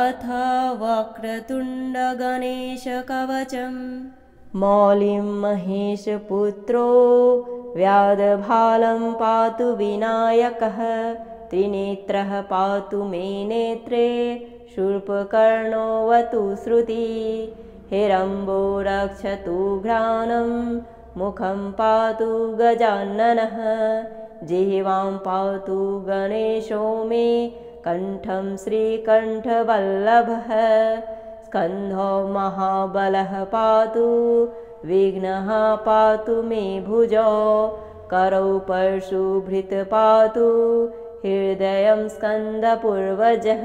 अथ वक्रतुण्डगणेशकवचम्। मौलिं महेशपुत्रो व्याधभालं पातु विनायकः। त्रिनेत्रः पातु मे नेत्रे शूर्पकर्णोऽवतु श्रुति। हिरम्बो रक्षतु घ्राणं मुखं पातु गजाननः। जिह्वां पातु गणेशो मे कण्ठं श्रीकण्ठवल्लभः। स्कन्धो महाबलः पातु विघ्नः पातु मे भुजौ। करौ परशुभृत् पातु हृदयं स्कन्दपूर्वजः।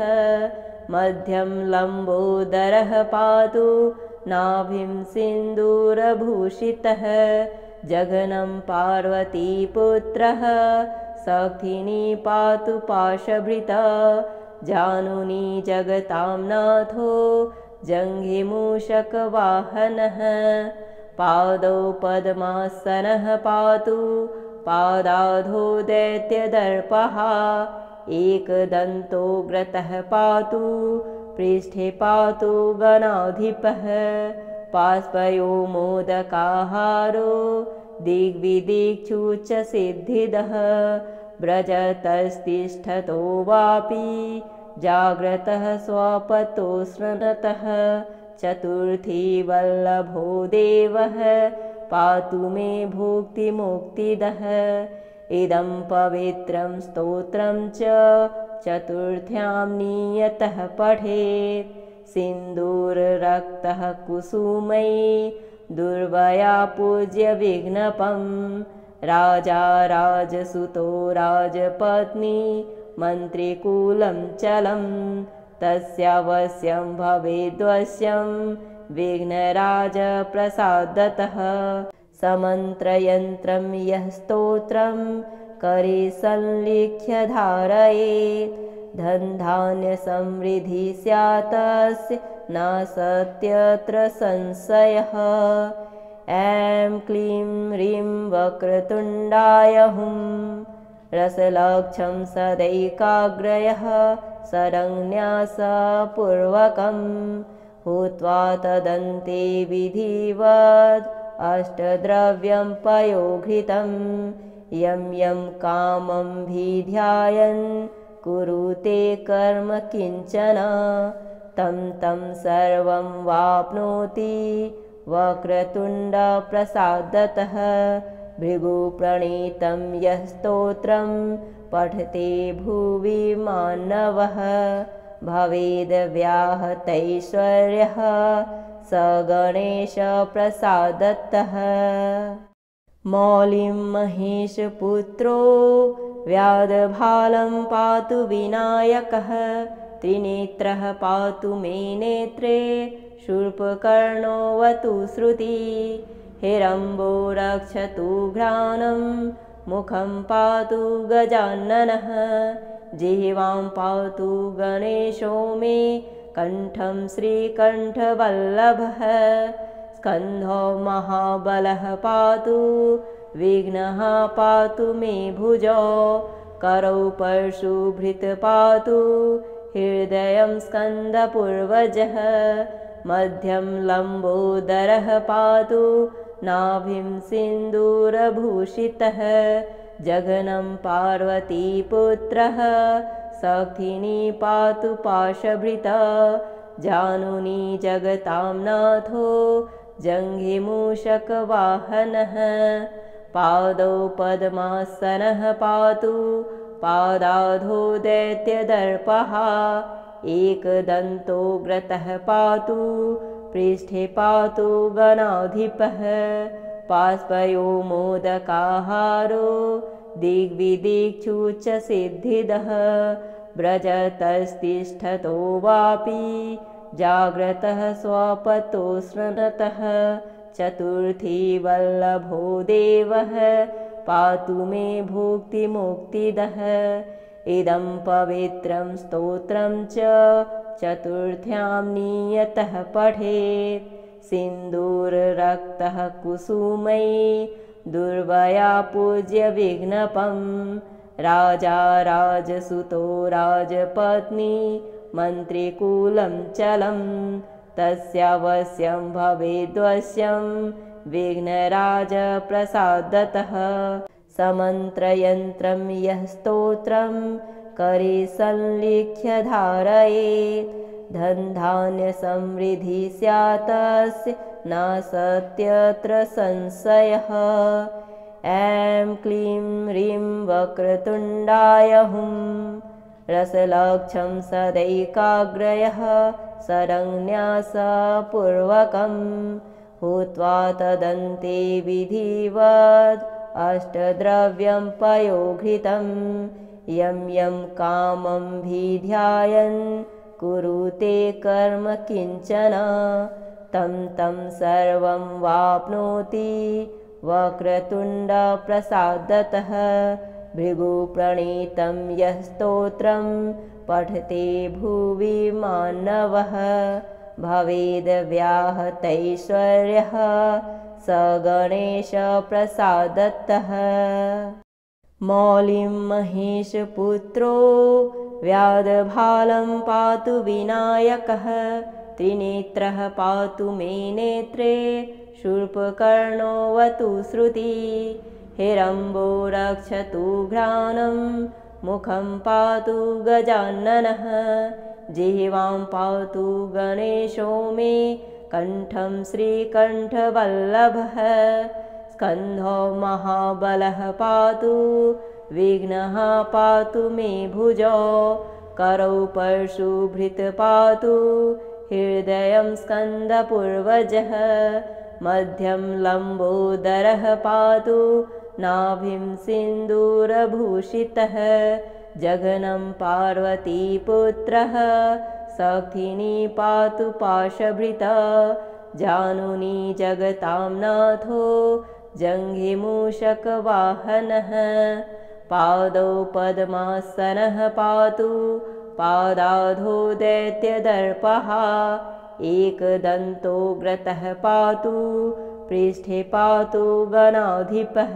मध्यं लम्बोदरः पातु नाभिं सिन्दूरभूषितः। जघनं पार्वतीपुत्रः शक्तिनी पातु पाशभृता। जानुनी जगतां नाथो जङ्घिमूषकवाहनः। पादौ पद्मासनः पातु पादाधो दैत्यदर्पः। एकदन्तोग्रतः पातु पृष्ठे पातु गणाधिपः। पास्पयो मोदकाहारो दिग्विदिक्षुच्चसिद्धिदः। व्रजतस्तिष्ठतो वापि जाग्रतः स्वपतो स्मृतः। चतुर्थी वल्लभो देवः पातु मे भुक्तिमुक्तिदः। इदं पवित्रं स्तोत्रं च चतुर्थ्यां नियतः पठेत्। सिन्दूररक्तः कुसुमैः दुर्वया पूज्य विघ्नपम्। राजा राजसुतो राजपत्नी मन्त्रिकुलं चलं। तस्यावश्यं भवेद्वश्यं विघ्नराजप्रसादतः। समन्त्रयन्त्रं यः स्तोत्रं करे संलिख्य धारयेत्। धनधान्यसमृद्धिः स्यात् तस्य न सत्यत्र संशयः। ऐं क्लीं ह्रीं वक्रतुण्डाय हुं रसलक्षं सदैकाग्रयः सरन्यासपूर्वकं। हुत्वा तदन्ते विधिवद् अष्टद्रव्यं पयोघृतं। यं यं कामं भिध्यायन् कुरुते कर्म किञ्चन तं तं सर्वं वाप्नोति वक्रतुण्डप्रसादतः। भृगुप्रणीतं यः स्तोत्रं पठते भुवि मानवः। भवेद्व्याहतैश्वर्यः स गणेशप्रसादतः। मौलिं महेशपुत्रो व्याधभालं पातु विनायकः। त्रिनेत्रः पातु मे नेत्रे शूर्पकर्णोऽवतु श्रुति। हिरम्बो रक्षतु घ्राणं मुखं पातु गजाननः। जिह्वां पातु गणेशो मे कण्ठं श्रीकण्ठवल्लभः। स्कन्धो महाबलः पातु विघ्नः पातु मे भुजौ। करौ परशुभृत् पातु हृदयं स्कन्दपूर्वजः। मध्यं लम्बोदरः पातु नाभिं सिन्दूरभूषितः। जघनं पार्वतीपुत्रः शक्तिनी पातु पाशभृता। जानुनी जगतां नाथो जङ्घिमूषकवाहनः। पादौ पद्मासनः पातु पादाधो दैत्यदर्पः। एकदन्तोग्रतः पातु पृष्ठे पातु गणाधिपः। पास्पयो मोदकाहारो दिग्विदिक्षुच्चसिद्धिदः। व्रजतस्तिष्ठतो वापि जाग्रतः स्वपतो स्मृतः। चतुर्थी वल्लभो देवः पातु मे भुक्तिमुक्तिदः। इदं पवित्रं स्तोत्रं च चतुर्थ्यां नियतः पठेत्। सिन्दूररक्तः कुसुमैः दुर्वया पूज्य विघ्नपम्। राजा राजसुतो राजपत्नी मन्त्रिकूलं चलं तस्यावश्यं भवेद्वश्यं विघ्नराजप्रसादतः समन्त्रयन्त्रं यः स्तोत्रं करे संलिख्य धारयेत् धनधान्यसमृद्धिः स्यात् तस्य नास्त्यत्र संशयः। ऐं क्लीं ह्रीं वक्रतुण्डाय हुं रसलक्षं सदैकाग्रयः सरन्यासपूर्वकं हुत्वा तदन्ते विधिवत् अष्टद्रव्यं पयोघृतं यं यं कामं भिध्यायन् कुरुते कर्म किञ्चन तं तं सर्वं वाप्नोति वक्रतुण्डप्रसादतः भृगुप्रणीतं यः स्तोत्रं पठते भुवि मानवः भवेद्व्याहतैश्वर्यः स गणेशप्रसादतः। मौलिं महेशपुत्रो व्याधभालं पातु विनायकः त्रिनेत्रः पातु मे नेत्रे शूर्पकर्णोऽवतु श्रुति हिरम्बो रक्षतु घ्राणं मुखं पातु गजाननः जिह्वां पातु गणेशो मे कण्ठं श्रीकण्ठवल्लभः स्कन्धो महाबलः पातु विघ्नः पातु मे भुजौ करौ परशुभृत् पातु हृदयं स्कन्दपूर्वजः मध्यं लम्बोदरः पातु नाभिं सिन्दूरभूषितः जघनं पार्वतीपुत्रः सखिनी पातु पाशभृता जानुनी जगतां नाथो जङ्घिमूषकवाहनः पादौ पद्मासनः पातु पादाधो दैत्यदर्पः एकदन्तोग्रतः पातु पृष्ठे पातु गणाधिपः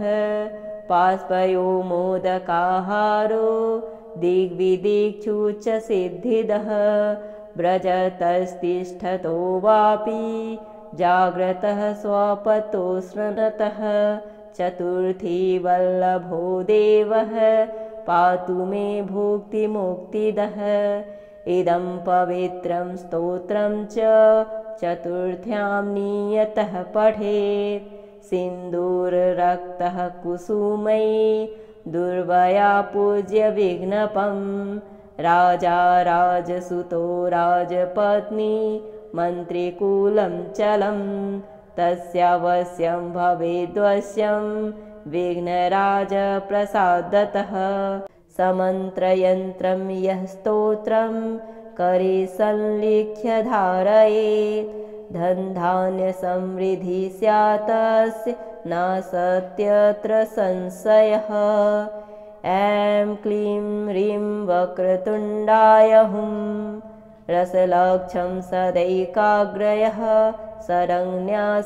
पास्पयो मोदकाहारो दिग्विदिक्षुच्चसिद्धिदः व्रजतस्तिष्ठतो वापि जाग्रतः स्वपतो स्रनतः चतुर्थी वल्लभो देवः पातु मे भुक्तिमुक्तिदः इदं पवित्रं स्तोत्रं च चतुर्थ्यां नियतः पठेत् सिन्दूररक्तः कुसुमैः दुर्वया पूज्य विघ्नपं राजा राजसुतो राजपत्नी मन्त्रिकूलं चलं तस्यावश्यं भवेद्वश्यं विघ्नराजप्रसादतः समन्त्रयन्त्रं यः स्तोत्रं करे संलिख्य धारयेत् धनधान्यसमृद्धिः स्यात् तस्य नास्त्यत्र संशयः। ऐं क्लीं ह्रीं वक्रतुण्डाय हुं रसलक्षं सदैकाग्रयः सरन्यासपूर्वकं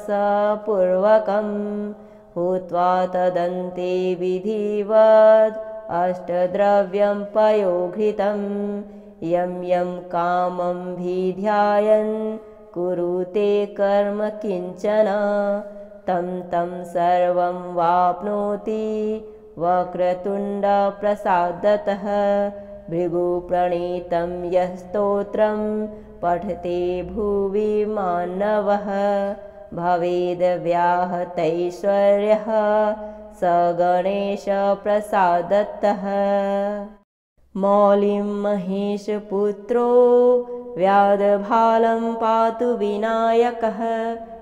हुत्वा तदन्ते विधिवत् अष्टद्रव्यं पयोघृतं यं यं कामं भिध्यायन् कुरुते कर्म किञ्चन तं तं सर्वं वाप्नोति वक्रतुण्डप्रसादतः भृगुप्रणीतं यः स्तोत्रं पठते भुवि मानवः भवेद्व्याहतैश्वर्यः स गणेशप्रसादतः। मौलिं महेशपुत्रो व्याधभालं पातु विनायकः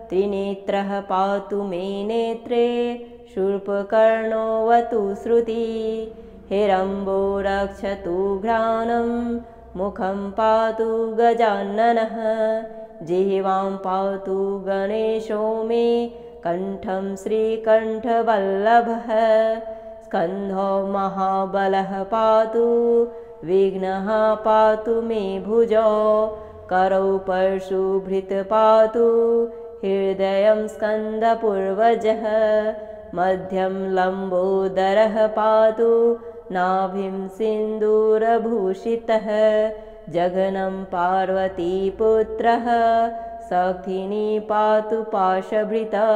त्रिनेत्रः पातु मे नेत्रे शूर्पकर्णोऽवतु श्रुति हिरम्बो रक्षतु घ्राणं मुखं पातु गजाननः जिह्वां पातु गणेशो मे कण्ठं श्रीकण्ठवल्लभः स्कन्धो महाबलः पातु विघ्नः पातु मे भुजौ करौ परशुभृत् पातु हृदयं स्कन्दपूर्वजः मध्यं लम्बोदरः पातु नाभिं सिन्दूरभूषितः जघनं पार्वतीपुत्रः शक्तिनी पातु पाशभृता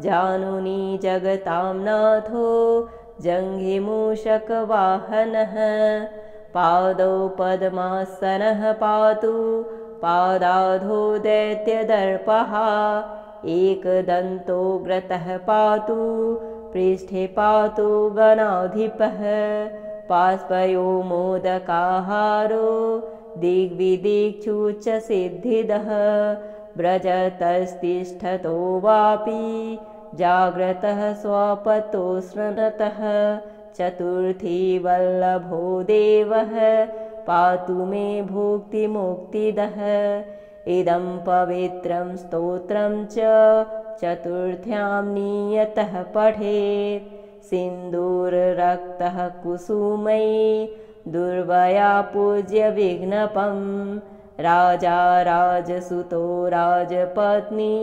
जानुनी जगतां नाथो जङ्घिमूषकवाहनः पादौ पद्मासनः पातु पादाधो दैत्यदर्पः एकदन्तोग्रतः पातु पृष्ठे पातु गणाधिपः पास्पयो मोदकाहारो दिग्विदिक्षुच्चसिद्धिदः व्रजतस्तिष्ठतो वापि जाग्रतः स्वपतो स्मृतः चतुर्थी वल्लभो देवः पातु मे भुक्तिमुक्तिदः इदं पवित्रं स्तोत्रं च चतुर्थ्यां नियतः पठेत् सिन्दूररक्तः कुसुमैः दुर्वया पूज्य विघ्नपं राजा राजसुतो राजपत्नी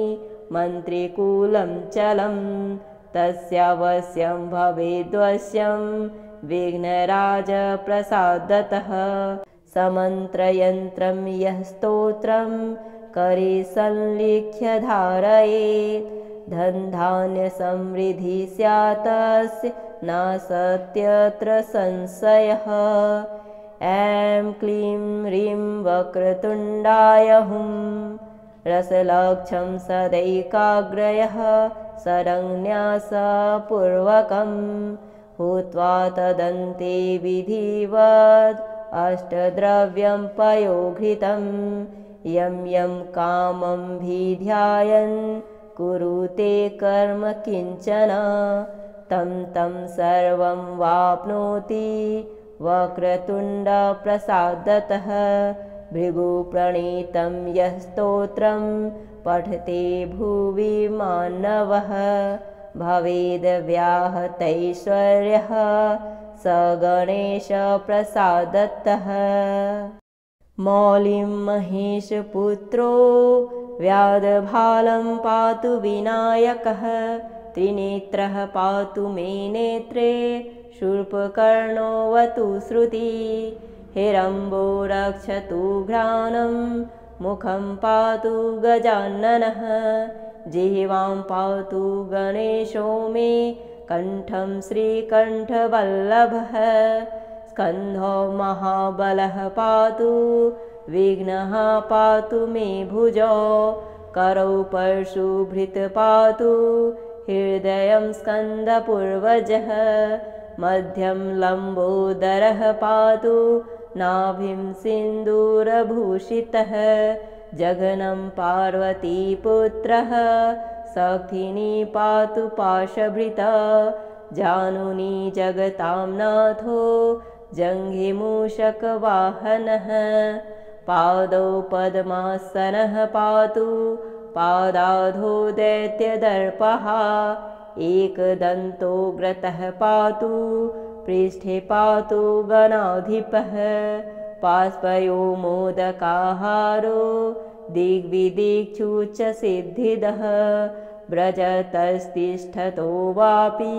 मन्त्रिकुलं चलं तस्यावश्यं भवेद्वश्यं विघ्नराजप्रसादतः समन्त्रयन्त्रं यः स्तोत्रं करे संलिख्य धारयेत् धनधान्यसमृद्धिः स्यात् तस्य न सत्यत्र संशयः ऐं क्लीं ह्रीं वक्रतुण्डाय हुं रसलक्षं सदैकाग्रयः सरन्यासपूर्वकं हुत्वा तदन्ते विधिवत् अष्टद्रव्यं पयोघृतं यं यं कामं भिध्यायन् कुरुते कर्म किञ्चन तं तं सर्वं वाप्नोति वक्रतुण्डप्रसादतः भृगुप्रणीतं यः स्तोत्रं पठते भुवि मानवः भवेद्व्याहतैश्वर्यः स गणेशप्रसादतः मौलिं महेशपुत्रो व्याधभालं पातु विनायकः त्रिनेत्रः पातु मे नेत्रे शूर्पकर्णोऽवतु श्रुति हिरम्बो रक्षतु घ्राणं मुखं पातु गजाननः जिह्वां पातु गणेशो मे कण्ठं श्रीकण्ठवल्लभः स्कन्धो महाबलः पातु विघ्नः पातु मे भुजौ करौ परशुभृत् पातु हृदयं स्कन्दपूर्वजः मध्यं लम्बोदरः पातु नाभिं सिन्दूरभूषितः जघनं पार्वतीपुत्रः शक्तिनी पातु पाशभृता जानुनी जगतां नाथो जङ्घिमूषकवाहनः पादौ पद्मासनः पातु पादाधो दैत्यदर्पः एकदन्तोग्रतः पातु पृष्ठे पातु गणाधिपः पास्पयो मोदकाहारो दिग्विदिक्षुच्चसिद्धिदः व्रजतस्तिष्ठतो वापि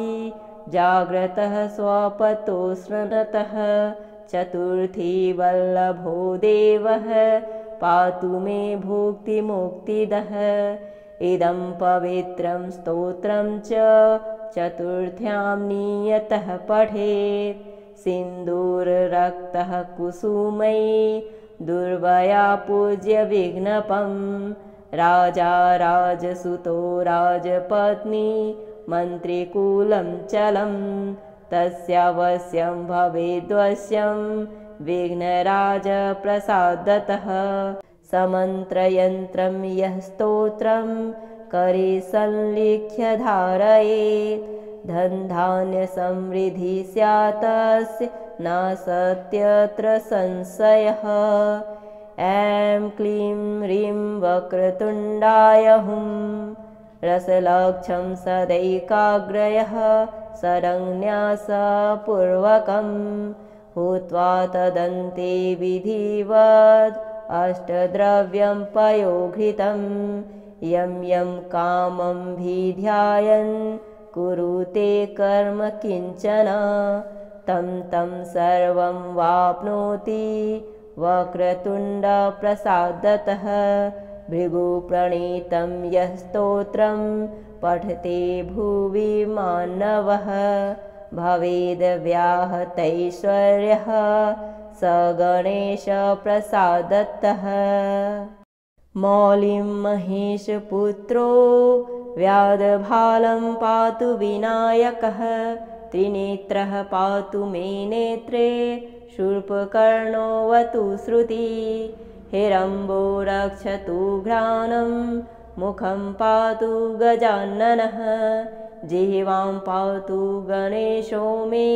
जाग्रतः स्वपतो स्मृतः चतुर्थी वल्लभो देवः पातु मे भुक्तिमुक्तिदः इदं पवित्रं स्तोत्रं च चतुर्थ्यां नियतः पठेत् सिन्दूररक्तः कुसुमैः दुर्वया पूज्य विघ्नपं राजा राजसुतो राजपत्नी मन्त्रिकुलं चलं तस्यावश्यं भवेद्वश्यं विघ्नराजप्रसादतः समन्त्रयन्त्रं यः स्तोत्रं करे संलिख्य धारयेत् धनधान्यसमृद्धिः स्यात् तस्य न सत्यत्र संशयः ऐं क्लीं ह्रीं वक्रतुण्डाय हुं रसलक्षं सदैकाग्रयः सरन्यासपूर्वकं हुत्वा तदन्ते विधिवत् अष्टद्रव्यं पयोघृतं यं यं कामं भिध्यायन् कुरुते कर्म किञ्चन तं तं सर्वं वाप्नोति वक्रतुण्डप्रसादतः भृगुप्रणीतं यः स्तोत्रं पठते भुवि मानवः भवेद्व्याहतैश्वर्यः स गणेशप्रसादतः मौलिं महेशपुत्रो व्याधभालं पातु विनायकः त्रिनेत्रः पातु मे नेत्रे शूर्पकर्णोऽवतु श्रुति हिरम्बो रक्षतु घ्राणं मुखं पातु गजाननः जिह्वां पातु गणेशो मे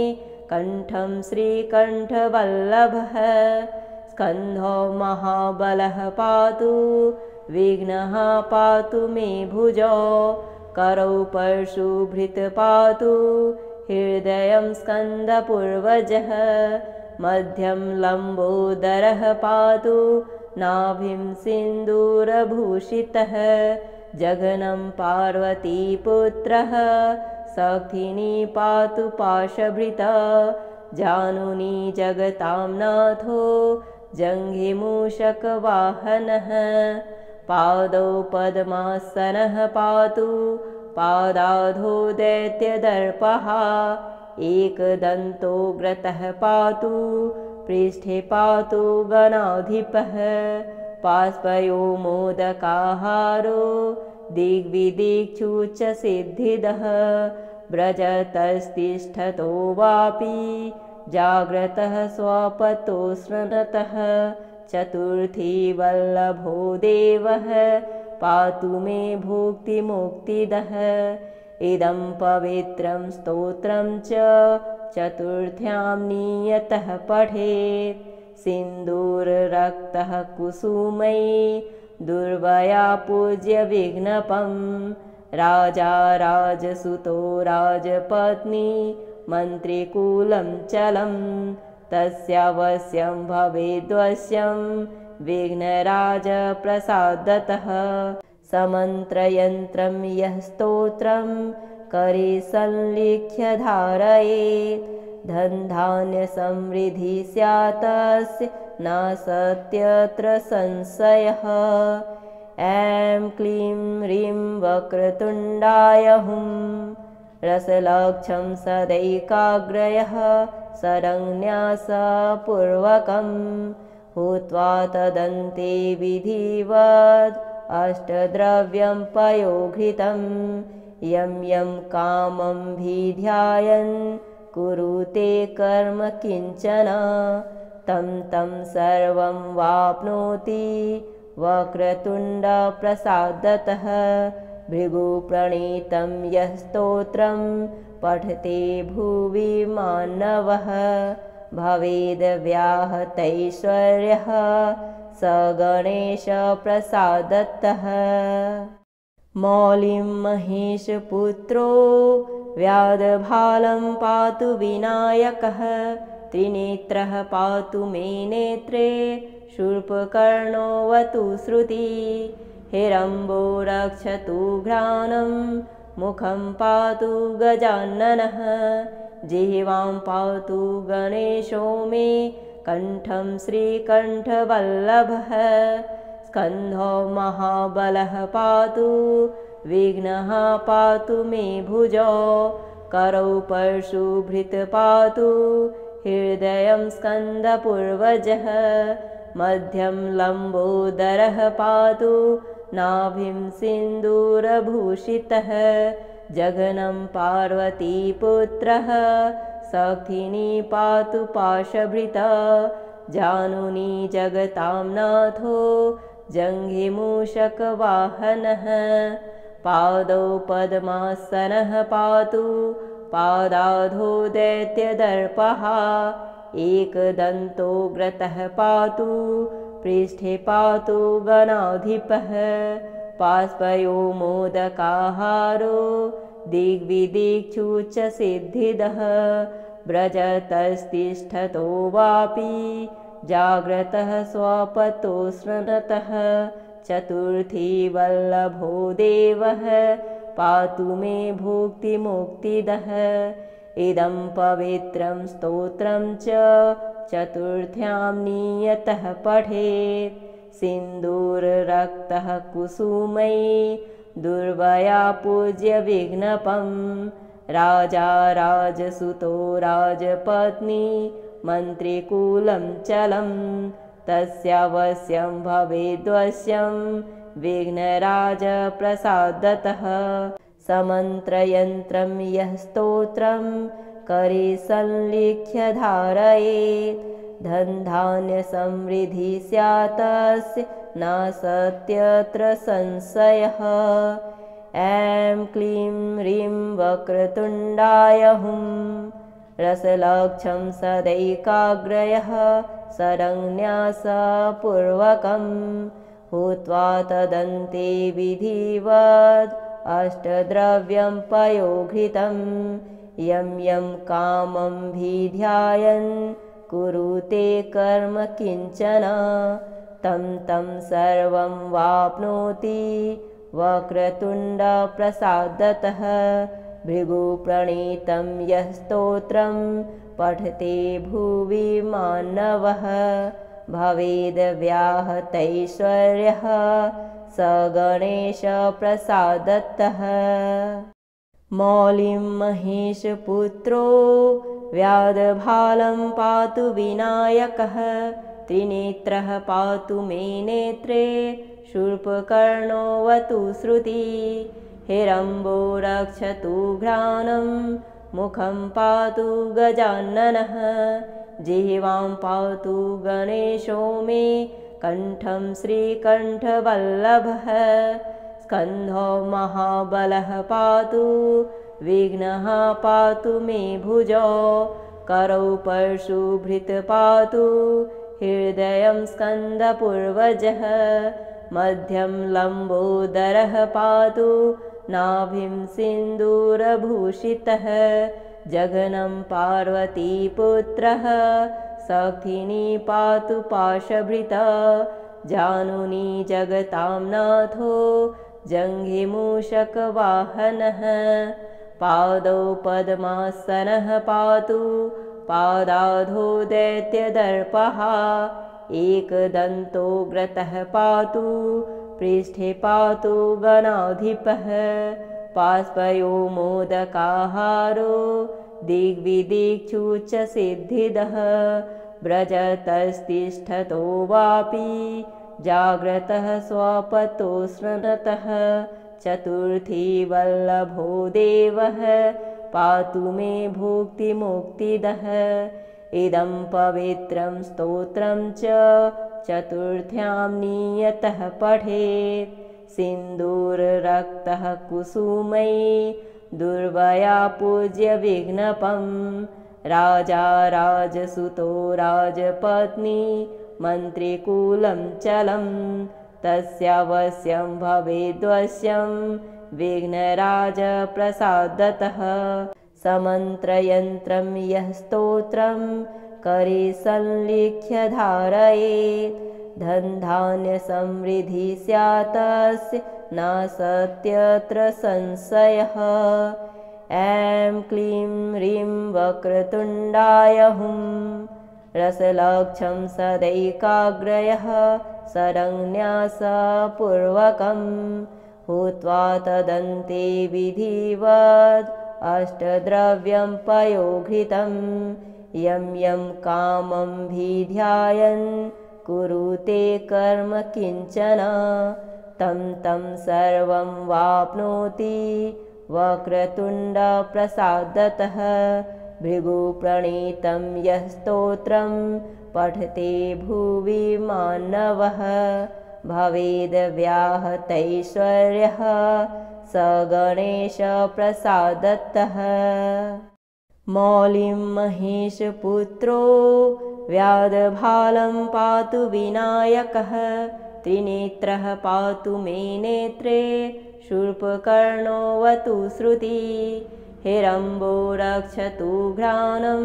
कण्ठं श्रीकण्ठवल्लभः स्कन्धो महाबलः पातु विघ्नः पातु मे भुजौ करौ परशुभृत् पातु हृदयं स्कन्दपूर्वजः मध्यं लम्बोदरः पातु नाभिं सिन्दूरभूषितः जघनं पार्वतीपुत्रः शक्तिनी पातु पाशभृता जानुनी जगतां नाथो जङ्घिमूषकवाहनः पादौ पद्मासनः पातु पादाधो दैत्यदर्पः एकदन्तोग्रतः पातु पृष्ठे पातु गणाधिपः पास्पयो मोदकाहारो दिग्विदिक्षुच्चसिद्धिदः व्रजतस्तिष्ठतो वापि जाग्रतः स्वपतो स्मृतः चतुर्थी वल्लभो देवः पातु मे भुक्तिमुक्तिदः इदं पवित्रं स्तोत्रं च चतुर्थ्यां नियतः पठेत् सिन्दूररक्तः कुसुमैः दुर्वया पूज्य विघ्नपं राजा राजसुतो राजपत्नी मन्त्रिकुलं चलं तस्यावश्यं भवेद्वश्यं विघ्नराजप्रसादतः समन्त्रयन्त्रं यः स्तोत्रं करे संलिख्य धारयेत् धनधान्यसमृद्धिः स्यात्तस्य न सत्यत्र संशयः ऐं क्लीं ह्रीं वक्रतुण्डाय हुं रसलक्षं सदैकाग्रयः सरन्यासपूर्वकं हुत्वा तदन्ते विधिवद् अष्टद्रव्यं पयोघृतं यं यं कामं भिध्यायन् कुरुते कर्म किञ्चन तं तं सर्वं वाप्नोति वक्रतुण्डप्रसादतः भृगुप्रणीतं यः स्तोत्रं पठते भुवि मानवः भवेद्व्याहतैश्वर्यः स गणेशप्रसादतः मौलिं महेशपुत्रो व्याधभालं पातु विनायकः त्रिनेत्रः पातु मे नेत्रे शूर्पकर्णोऽवतु श्रुति हिरम्बो रक्षतु घ्राणं मुखं पातु गजाननः जिह्वां पातु गणेशो मे कण्ठं श्रीकण्ठवल्लभः स्कन्धो महाबलः पातु विघ्नः पातु मे भुजौ करौ परशुभृत् पातु हृदयं स्कन्दपूर्वजः मध्यं लम्बोदरः पातु नाभिं सिन्दूरभूषितः जघनं पार्वतीपुत्रः शक्तिनी पातु पाशभृता जानुनी जगतां नाथो जङ्घिमूषकवाहनः पादौ पद्मासनः पातु पादाधो दैत्यदर्पः एकदन्तोग्रतः पातु पृष्ठे पातु गणाधिपः पास्पयो मोदकाहारो दिग्विदिक्षुच्चसिद्धिदः व्रजतस्तिष्ठतो वापि जाग्रतः स्वपतो स्मृतः चतुर्थी वल्लभो देवः पातु मे भुक्तिमुक्तिदः इदं पवित्रं स्तोत्रं च चतुर्थ्यां नियतः पठेत् सिन्दूररक्तः कुसुमैः दुर्वया पूज्य विघ्नपं राजा राजसुतो राजपत्नी मन्त्रिकुलं चलं तस्यावश्यं भवेद्वश्यं विघ्नराजप्रसादतः समन्त्रयन्त्रं यः स्तोत्रं करे संलिख्य धारयेत् धनधान्यसमृद्धिः स्यात् तस्य नास्त्यत्र संशयः ऐं क्लीं ह्रीं वक्रतुण्डाय हुं रसलक्षं सदैकाग्रयः सरन्यासपूर्वकं हुत्वा तदन्ते विधिवत् अष्टद्रव्यं पयोघृतं यं यं कामं भिध्यायन् कुरुते कर्म किञ्चन तं तं सर्वं वाप्नोति वक्रतुण्डप्रसादतः भृगुप्रणीतं यः स्तोत्रं पठते भुवि मानवः भवेद्व्याहतैश्वर्यः स गणेशप्रसादतः मौलिं महेशपुत्रो व्याधभालं पातु विनायकः त्रिनेत्रः पातु मे नेत्रे शूर्पकर्णोऽवतु श्रुति हिरम्बो रक्षतु घ्राणं मुखं पातु गजाननः जिह्वां पातु गणेशो मे कण्ठं श्रीकण्ठवल्लभः स्कन्धो महाबलः पातु विघ्नः पातु मे भुजौ करौ परशुभृत् पातु हृदयं स्कन्दपूर्वजः मध्यं लम्बोदरः पातु नाभिं सिन्दूरभूषितः जघनं पार्वतीपुत्रः सखिनी पातु पाशभृता जानुनी जगतां नाथो जङ्घिमूषकवाहनः पादौ पद्मासनः पातु पादाधो दैत्यदर्पः एकदन्तोग्रतः पातु पृष्ठे पातु गणाधिपः पास्पयो मोदकाहारो दिग्विदिक्षुच्चसिद्धिदः व्रजतस्तिष्ठतो वापि जाग्रतः स्वपतो स्मृतः चतुर्थी वल्लभो देवः पातु मे भुक्तिमुक्तिदः इदं पवित्रं स्तोत्रं च चतुर्थ्यां नियतः पठेत् सिन्दूररक्तः कुसुमैः दुर्वया पूज्य विघ्नपं राजा राजसुतो राजपत्नी मन्त्रिकुलं चलं तस्यावश्यं भवेद्वश्यं विघ्नराजप्रसादतः समन्त्रयन्त्रं यः स्तोत्रं करे संलिख्य धारयेत् धनधान्यसमृद्धिः स्यात् तस्य नास्त्यत्र संशयः ऐं क्लीं ह्रीं वक्रतुण्डाय हुं रसलक्षं सदैकाग्रयः सरन्यासपूर्वकं हुत्वा तदन्ते विधिवत् अष्टद्रव्यं पयोघृतं यं यं कामं भिध्यायन् कुरुते कर्म किञ्चन तं तं सर्वं वाप्नोति वक्रतुण्डप्रसादतः भृगुप्रणीतं यः स्तोत्रं पठते भुवि मानवः भवेद्व्याहतैश्वर्यः स गणेशप्रसादतः मौलिं महेशपुत्रो व्याधभालं पातु विनायकः त्रिनेत्रः पातु मे नेत्रे शूर्पकर्णोऽवतु श्रुति हिरम्बो रक्षतु घ्राणं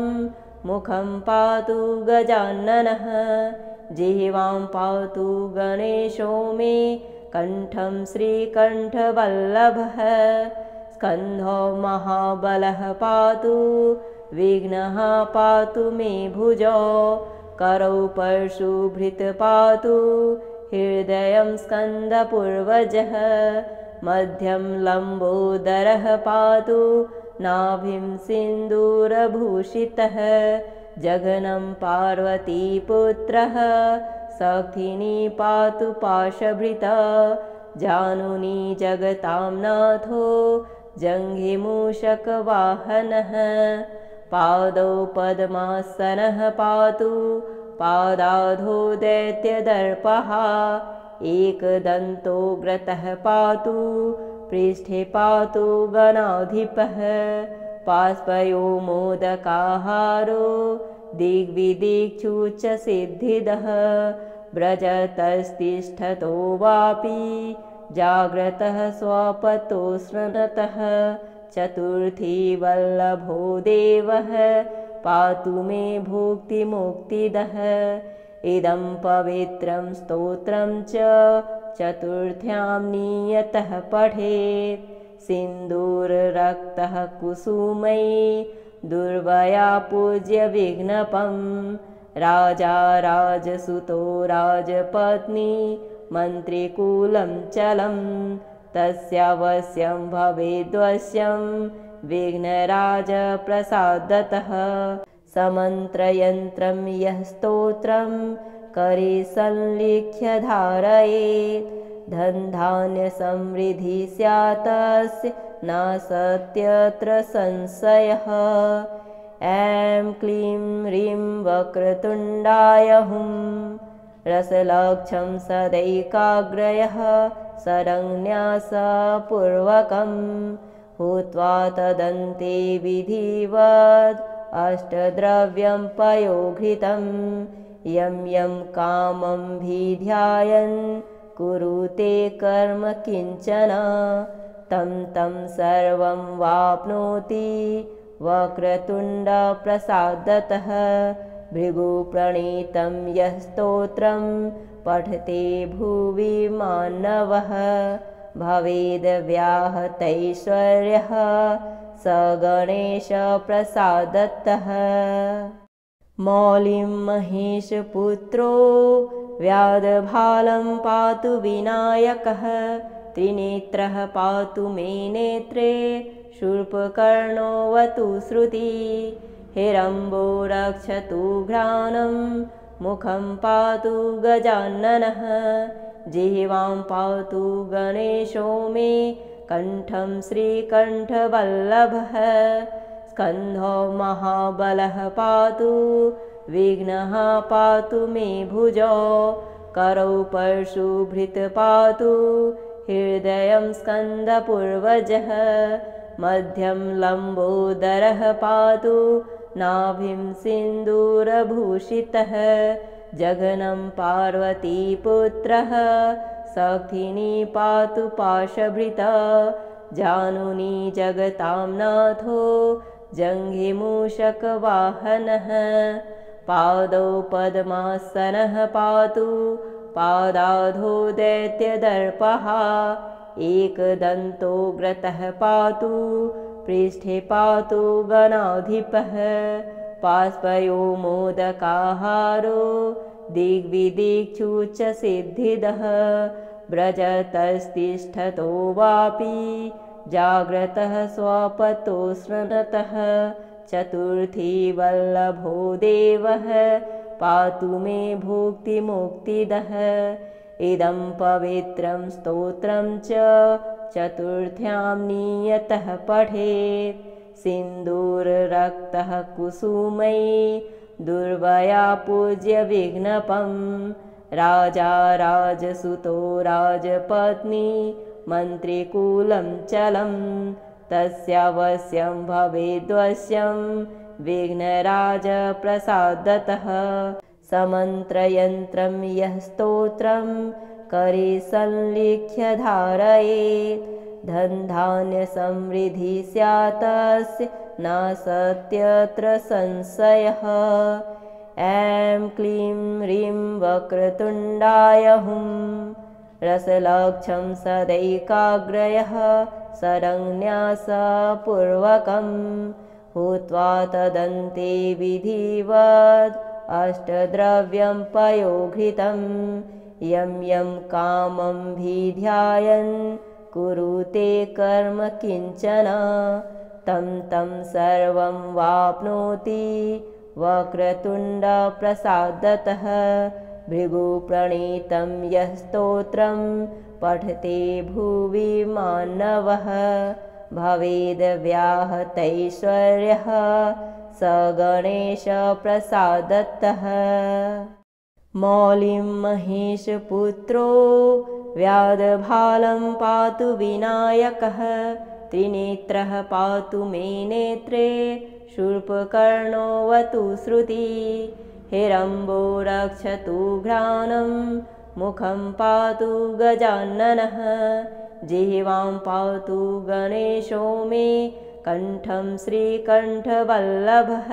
मुखं पातु गजाननः जिह्वां पातु गणेशो मे कण्ठं श्रीकण्ठवल्लभः स्कन्धो महाबलः पातु विघ्नः पातु मे भुजौ करौ परशुभृत् पातु हृदयं स्कन्दपूर्वजः मध्यं लम्बोदरः पातु नाभिं सिन्दूरभूषितः जघनं पार्वतीपुत्रः शक्तिनी पातु पाशभृता जानुनी जगतां नाथो जङ्घिमूषकवाहनः पादौ पद्मासनः पातु पादाधो दैत्यदर्पः एकदन्तोग्रतः पातु पृष्ठे पातु गणाधिपः पास्पयो मोदकाहारो दिग्विदिक्षुच्चसिद्धिदः व्रजतस्तिष्ठतो वापि जाग्रतः स्वपतो स्मृतः चतुर्थी वल्लभो देवः पातु मे भुक्तिमुक्तिदः इदं पवित्रं स्तोत्रं च चतुर्थ्यां नियतः पठेत् सिन्दूररक्तः कुसुमैः दुर्वया पूज्य विघ्नपं राजा राजसुतो राजपत्नी मन्त्रिकुलं चलं तस्यावश्यं भवेद्वश्यं विघ्नराजप्रसादतः समन्त्रयन्त्रं यः स्तोत्रं करे संलिख्य धारयेत् धनधान्यसमृद्धिः स्यात् तस्य न सत्यत्र संशयः ऐं क्लीं ह्रीं वक्रतुण्डाय हुं रसलक्षं सदैकाग्रयः सरन्यासपूर्वकं हुत्वा तदन्ते विधिवत् अष्टद्रव्यं पयोघृतं यं यं कामं भिध्यायन् कुरुते कर्म किञ्चन तं तं सर्वं वाप्नोति वक्रतुण्डप्रसादतः भृगुप्रणीतं यः स्तोत्रं पठते भुवि मानवः भवेद्व्याहतैश्वर्यः स गणेशप्रसादतः मौलिं महेशपुत्रो व्याधभालं पातु विनायकः त्रिनेत्रः पातु मे नेत्रे शूर्पकर्णोऽवतु श्रुति हिरम्बो रक्षतु घ्राणं मुखं पातु गजाननः जिह्वां पातु गणेशो मे कण्ठं श्रीकण्ठवल्लभः स्कन्धो महाबलः पातु विघ्नः पातु मे भुजौ करौ परशुभृत् पातु हृदयं स्कन्दपूर्वजः मध्यं लम्बोदरः पातु नाभिं सिन्दूरभूषितः जघनं पार्वतीपुत्रः शक्तिनी पातु पाशभृता जानुनी जगतां नाथो जङ्घिमूषकवाहनः पादौ पद्मासनः पातु पादाधो दैत्यदर्पः एकदन्तोग्रतः पातु पृष्ठे पातु गणाधिपः पास्पयो मोदकाहारो दिग्विदिक्षुच्चसिद्धिदः व्रजतस्तिष्ठतो वापि जाग्रतः स्वपतो स्मृतः चतुर्थी वल्लभो देवः पातु मे भुक्तिमुक्तिदः इदं पवित्रं स्तोत्रं च चतुर्थ्यां नियतः पठेत् सिन्दूररक्तः कुसुमैः दुर्वया पूज्य विघ्नपं राजा राजसुतो राजपत्नी मन्त्रिकुलं चलं तस्यावश्यं भवेद्वश्यं विघ्नराजप्रसादतः समन्त्रयन्त्रं यः स्तोत्रं करे संलिख्य धारयेत् धनधान्यसमृद्धिः स्यात् तस्य न सत्यत्र संशयः ऐं क्लीं ह्रीं वक्रतुण्डाय हुं रसलक्षं सदैकाग्रयः सरन्यासपूर्वकं हुत्वा तदन्ते विधिवत् अष्टद्रव्यं पयोघृतं यं यं कामं भिध्यायन् कुरुते कर्म किञ्चन तं तं सर्वं वाप्नोति वक्रतुण्डप्रसादतः भृगुप्रणीतं यः स्तोत्रं पठते भुवि मानवः भवेद्व्याहतैश्वर्यः स गणेशप्रसादतः मौलिं महेशपुत्रो व्याधभालं पातु विनायकः त्रिनेत्रः पातु मे नेत्रे शूर्पकर्णोऽवतु श्रुति हिरम्बो रक्षतु घ्राणं मुखं पातु गजाननः जिह्वां पातु गणेशो मे कण्ठं श्रीकण्ठवल्लभः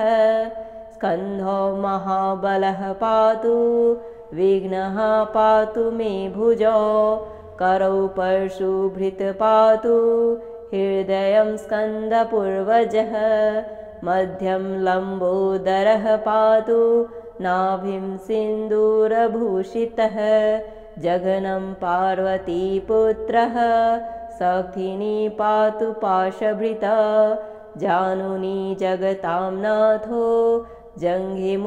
स्कन्धो महाबलः पातु विघ्नः पातु मे भुजौ करौ परशुभृत् पातु हृदयं स्कन्दपूर्वजः मध्यं लम्बोदरः पातु नाभिं सिन्दूरभूषितः जघनं पार्वतीपुत्रः शक्तिनी पातु पाशभृता जानुनी जगतां नाथो जङ्घिमूषकवाहनः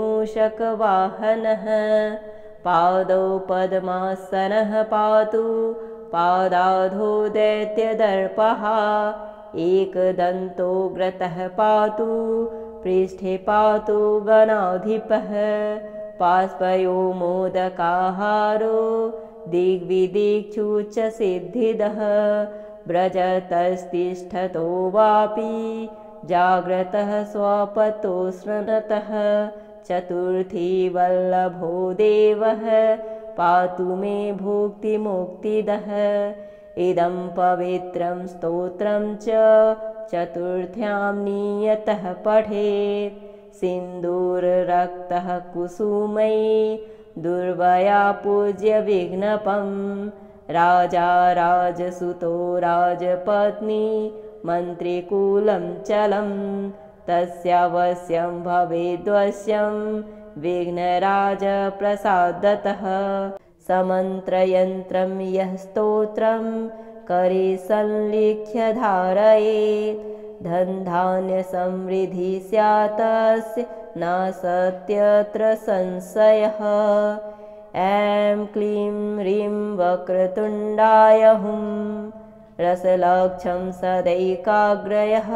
पादौ पद्मासनः पातु पादाधो दैत्यदर्पः एकदन्तोग्रतः पातु पृष्ठे पातु गणाधिपः पास्पयो मोदकाहारो दिग्विदिक्षुच्चसिद्धिदः व्रजतस्तिष्ठतो वापि जाग्रतः स्वपतो स्मृतः चतुर्थी वल्लभो देवः पातु मे भुक्तिमुक्तिदः इदं पवित्रं स्तोत्रं च चतुर्थ्यां नियतः पठेत् सिन्दूररक्तः कुसुमैः दुर्वया पूज्य विघ्नपं राजा राजसुतो राजपत्नी मन्त्रिकुलं चलं तस्यावश्यं भवेद्वश्यं विघ्नराजप्रसादतः समन्त्रयन्त्रं यः स्तोत्रं करे संलिख्य धारयेत् धनधान्यसमृद्धि स्यात्तस्य न सत्यत्र संशयः ऐं क्लीं ह्रीं वक्रतुण्डाय हुं रसलक्षं सदैकाग्रयः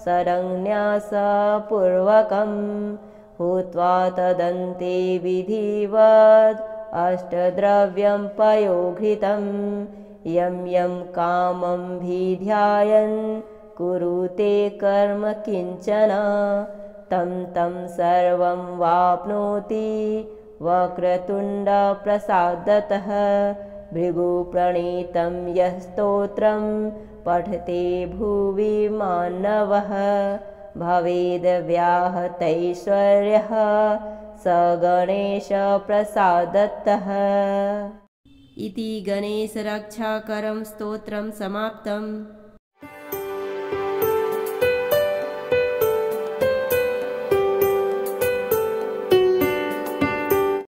सरन्यासपूर्वकं हुत्वा तदन्ते विधिवद् अष्टद्रव्यं पयोघृतं यं यं कामं भिध्यायन् कुरुते कर्म किञ्चन तं तं सर्वं वाप्नोति वक्रतुण्डप्रसादतः भृगुप्रणीतं यः स्तोत्रं पठते भुवि मानवः भवेद्व्याहतैश्वर्यः स गणेशप्रसादतः इति गणेशरक्षाकरं स्तोत्रं समाप्तम्।